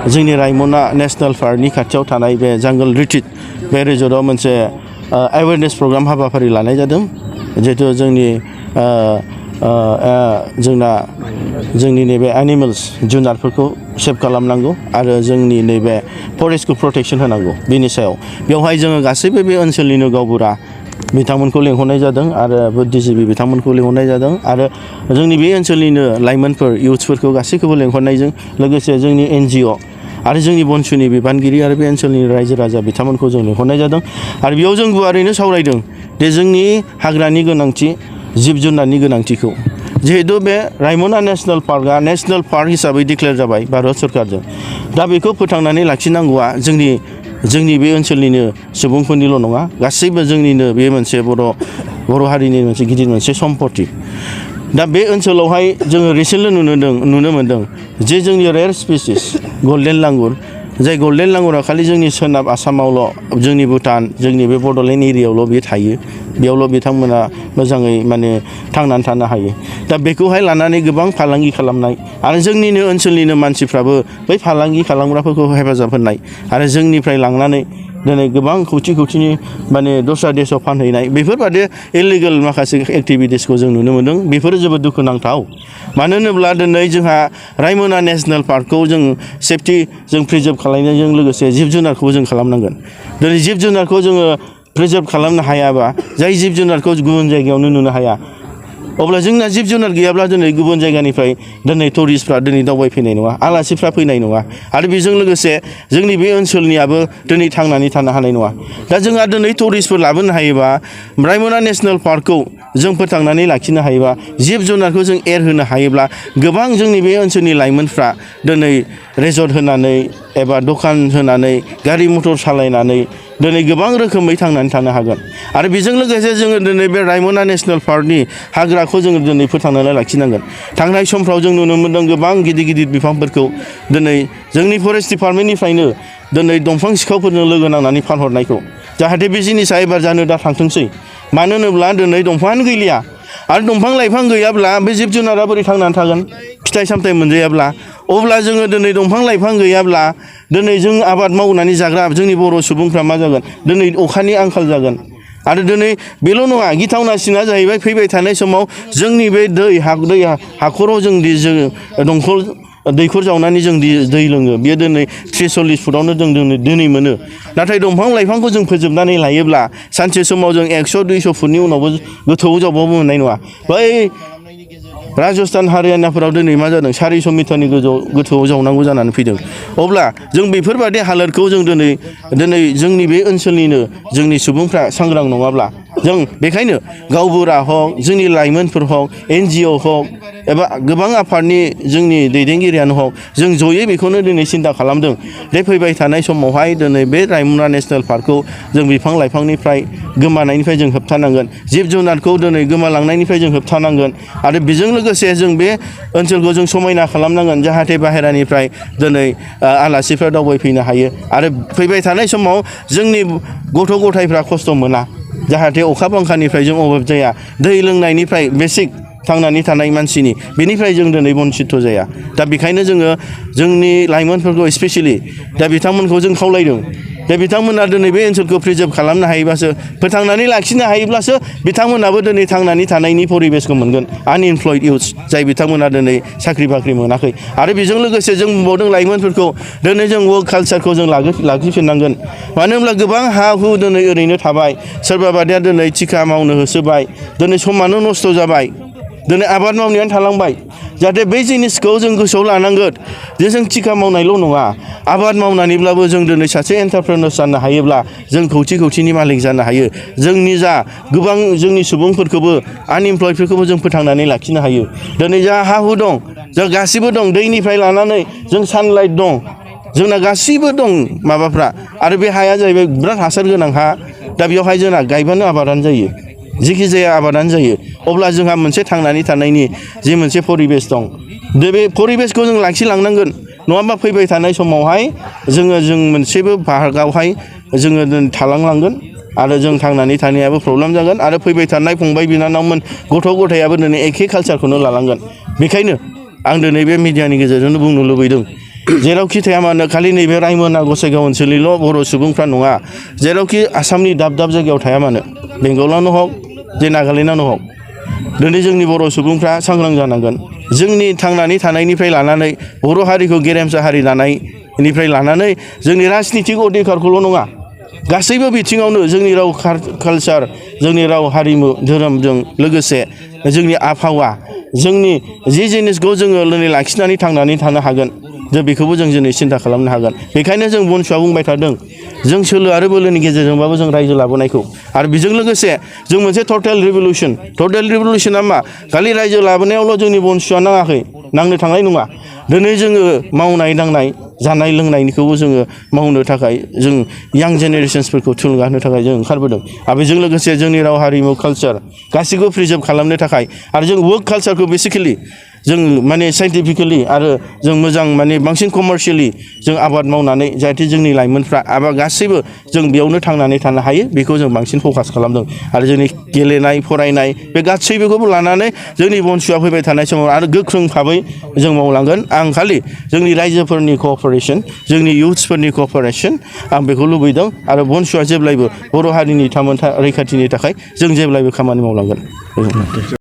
जोंनि रायमना नेशनेल पार्कनि खाथियाव थानाय बे जांगल रिट्रिट बे रिजर्टआव मोनसे एवेयारनेस प्रग्राम हाबाफारि लानाय जादों जिहेतु जोंनि नैबे एनिमेल्स जुनारफोरखौ सेभ खालामनांगौ आरो जोंनि नैबे फरेस्टखौ प्रटेक्शन होनांगौ बेनि सायाव बेवहाय जोङो गासैबो बे ओनसोलनिनो गावबुरा बिथांमोनखौ लेंहरनाय जादों आरो बुद्धिजिबि बिथांमोनखौ लेंहरनाय जादों आरो जोंनि बे ओनसोलनिनो लाइमोनफोर इयुथ्सफोरखौ गासैखौबो लेंहरनायजों लोगोसे जोंनि NGO आरो जोंनि बनसुनि बिबानगिरि आरो बे ओनसोलनि रायजो राजा बिथांमोनखौ जों लेंहरनाय जादों आरो बेयाव जों गुवारैनो सावरायदों दे जोंनि हाग्रानि गोनांथि जिब जुनारनि गोनांथिखौ जिहेतु बे रायमना नेशनेल पार्कआ नेशनेल पार्क हिसाबै डिक्लेयार जाबाय भारत सरकारजों दा बेखौ फोथांनानै लाखिनांगौआ जोंनि बे ओनसोलनिनो सुबुंफोरनिल' नङा गासैबो जोंनिनो बे मोनसे बर' हारिनि मोनसे गिदिर मोनसे सम्पति दा बे ओनसोलावहाय जोङो रिसेन्टलि नुनो मोन्दों जे जोंनि रेयार स्पिसिस गल्डेन लांगुर जाय गल्डेन लांगुरा खालि जोंनि सोनाब आसामावल' जोंनि भुटान जोंनि बे बड'लेण्ड एरियायावल' बे थायो बेयावल' बिथांमोना मोजाङै माने थांनानै थानो हायो दा बेखौहाय लानानै गोबां फालांगि खालामनाय आरो जोंनिनो ओनसोलनिनो मानसिफ्राबो बै फालांगि खालामग्राफोरखौ हेफाजाब होनाय आरो जोंनिफ्राय लांनानै दिनै गोबां खौथि माने दस्रा देशाव फानहैनाय बेफोरबादि इलिगेल माखासे एक्टिभिटिसखौ जों नुनो मोन्दों बेफोरो जोबोद दुखुनांथाव मानो होनोब्ला दिनै जोंहा रायमना नेशनेल पार्कखौ जों सेफटि जों प्रिजार्भ खालामनायजों लोगोसे जिब जुनारखौबो जों खालामनांगोन दिनै जिब जुनारखौ जोङो प्रिजार्भ खालामनो हायाबा जाय जिब जुनारखौ गुबुन जायगायावनो नुनो हाया अब्ला जोंना जिब जुनार गैयाब्ला दिनै गुबुन जायगानिफ्राय दिनै टुरिस्टफ्रा दिनै दावबायफैनाय नङा आलासिफ्रा फैनाय नङा आरो बेजों लोगोसे जोंनि बे ओनसोलनियाबो दिनै थांनानै थानो हानाय नङा दा जोंहा दिनै टुरिस्टफोर लाबोनो हायोबा रायमना नेशनेल पार्कखौ जों फोथांनानै लाखिनो हायोबा जिब जुनारखौ जों एरहोनो हायोब्ला गोबां जोंनि बे ओनसोलनि लाइमोनफ्रा दिनै रेजर्ट होनानै एबा दखान होनानै गारि मटर सालायनानै दिनै गोबां रोखोमै थांनानै थानो हागोन आरो बेजों लोगोसे जोङो दिनै बे रायमना नेशनेल पार्कनि हाग्राखौ जोङो दिनै फोथांनानै लाखिनांगोन थांनाय समफ्राव जों नुनो मोन्दों गोबां गिदिर बिफांफोरखौ दिनै जोंनि फरेस्ट डिपार्टमेन्टनिफ्रायनो दिनै दंफां सिखावफोरजों लोगो नांनानै फानहरनायखौ जाहाथे बे जिनिसा एबार जानो दा थांथोंसै मानो होनोब्ला दिनै दंफाङानो गैलिया आरो दंफां लाइफां गैयाब्ला बे जिब जुनारा बोरै थांनानै थागोन फिथाइ सामथाइ मोनजायाब्ला अब्ला जोङो दिनै दंफां लाइफां गैयाब्ला दिनै जों आबाद मावनानै जाग्रा जोंनि बर' सुबुंफ्रा मा जागोन दिनै अखानि आंखाल जागोन आरो दिनै बेल' नङा गिथावनासिना जाहैबाय फैबाय थानाय समाव जोंनि बे हाखराव जों दंखल दैखर जावनानै जों दै लोङो बेयो दिनै 30-40 फुटावनो जों दिनै मोनो नाथाय दंफां लाइफांखौ जों फोजोबनानै लायोब्ला सानसे समाव जों 100-200 फुटनि उनावबो गोथौआव जावबाबो मोननाय नङा बै राजस्थान हारियानाफोराव दिनै मा जादों 400 मिटारनि गोथौआव जावनांगौ जानानै फैदों अब्ला जों बेफोरबादि हालोदखौ जों दिनै जोंनि बे ओनसोलनिनो जोंनि सुबुंफ्रा सांग्रां नङाब्ला जों बेखायनो गावबुरा हक जोंनि लाइमोनफोर हक NGO हक एबा गोबां आफादनि जोंनि दैदेनगिरियानो हक जों जयै बेखौनो दिनै सिन्था खालामदों बे फैबाय थानाय समावहाय दिनै बे रायमना नेशनेल पार्कखौ जों बिफां लाइफांनिफ्राय गोमानायनिफ्राय जों होबथानांगोन जिब जुनारखौ दिनै गोमालांनायनिफ्राय जों होबथानांगोन आरो बेजों लोगोसे जों बे ओनसोलखौ जों समायना खालामनांगोन जाहाथे बाहेरानिफ्राय दिनै आलासिफ्रा दावबायफैनो हायो आरो फैबाय थानाय समाव जोंनि गथ' गथायफ्रा खस्थ' मोना जाहाथे अखा बांखानिफ्राय जों अभाब जाया दै लोंनायनिफ्राय बेसिक थांनानै थानाय मानसिनि बेनिफ्राय जों दिनै बन्सित जाया दा बेखायनो जोङो जोंनि लाइमोनफोरखौ स्पेसियेलि दा बिथांमोनखौ जों खावलायदों दा बिथांमोना दिनै बे ओनसोलखौ प्रिजार्भ खालामनो हायोबासो फोथांनानै लाखिनो हायोब्लासो बिथांमोनाबो दिनै थांनानै थानायनि परिबेसखौ मोनगोन आनइमप्लयड इउथ्स जाय बिथांमोना दिनै साख्रि बाख्रि मोनाखै आरो बेजों लोगोसे जों बुंबावदों लाइमोनफोरखौ दिनै जों वर्क कालसारखौ जों लाखिफिननांगोन मानो होनब्ला गोबां हा हु दिनै ओरैनो थाबाय सोरबा बादिया दिनै थिखा मावनो होसोबाय दिनै समानो नस्थ' जाबाय दिनै आबाद मावनायानो थालांबाय जाहाथे बै जिनिसखौ जों गोसोआव लानांगोन जे जों थिखा मावनायल' नङा आबाद मावनानैब्लाबो जों दिनै सासे एन्टारप्रेनर जानो हायोब्ला जों खौथिनि मालिक जानो हायो जोंनि जा गोबां जोंनि सुबुंफोरखौबो आनइमप्लयडफोरखौबो जों फोथांनानै लाखिनो हायो दिनै जा हा हु दं जों गासिबो दं दैनिफ्राय लानानै जों सानलाइट दं जोंना गासिबो दं माबाफ्रा आरो बे हाया जाहैबाय बिराद हासार गोनां हा दा बेवहाय जोंना गायबानो आबादानो जायो जिखि जाया आबादानो जायो अब्ला जोंहा मोनसे थांनानै थानायनि जे मोनसे परिबेस दं बे परिबेसखौ जों लाखिलांनांगोन नङाबा फैबाय थानाय समावहाय जों मोनसेबो भागावहाय जोङो थालांनांगोन आरो जों थांनानै थानायाबो प्रब्लेम जागोन आरो फैबाय थानाय फंबाय बिनानावमोन गथ' गथायाबो दिनै एखे कालसारखौनो लालांगोन बेखायनो आं दिनै बे मिडियानि गेजेरजोंनो बुंनो लुबैदों जेरावखि थाया मानो खालि नैबे रायमना गसाइगाव ओनसोलनिल' बर' सुबुंफ्रा नङा जेरावखि आसामनि दाब दाब जायगायाव थाया मानो बेंगलावनो हक जे नागालेण्डआवनो हक दिनै जोंनि बर' सुबुंफ्रा सांग्रां जानांगोन जोंनि थांनानै थानायनिफ्राय लानानै बर' हारिखौ गेरेमसा हारि दानायनिफ्राय लानानै जोंनि राजनितिक अधिकारखौल' नङा गासैबो बिथिङावनो जोंनि राव कालचार जोंनि राव हारिमु धोरोमजों लोगोसे जोंनि आबहावा जोंनि जि जिनिसखौ जोङो लाखिनानै थांनानै थानो हागोन जों बेखौबो जों दिनै सिन्था खालामनो हागोन बेखायनो जों बनसुआ बुंबाय थादों जों सोलो आरो बोलोनि गेजेरजोंबाबो जों रायजो लाबोनायखौ आरो बेजों लोगोसे जों मोनसे टटेल रिभलिउसना मा खालि रायजो लाबोनायावल' जोंनि बनसुआ नाङाखै नांनो थांनाय नङा दिनै जोङो मावनाय दांनाय जानाय लोंनायनिखौबो जोङो मावनो थाखाय जों यां जेनेरेशन्सफोरखौ थुलुंगा होनो थाखाय जों ओंखारबोदों आरो बेजों लोगोसे जोंनि राव हारिमु कालचार गासैखौबो प्रिजार्भ खालामनो थाखाय आरो जों वर्क कालचारखौ बेसिकेलि जों माने साइन्टिफिकेलि आरो जों मोजां माने बांसिन कमार्शियेलि जों आबाद मावनानै जाहाथे जोंनि लाइमोनफ्रा आबाद गासैबो जों बेयावनो थांनानै थानो हायो बेखौ जों बांसिन फकास खालामदों आरो जोंनि गेलेनाय फरायनाय बे गासैबोखौबो लानानै जोंनि बनसुआ फैबाय थानाय समाव आरो गोख्रों भाबै जों मावलांगोन आं खालि जोंनि रायजोफोरनि कअपारेसन जोंनि इयुथ्सफोरनि कअपारेसन आं बेखौ लुबैदों आरो बनसुआ जेब्लायबो बर' हारिनि थामोनथा रैखाथिनि थाखाय जों जेब्लायबो खामानि मावलांगोन।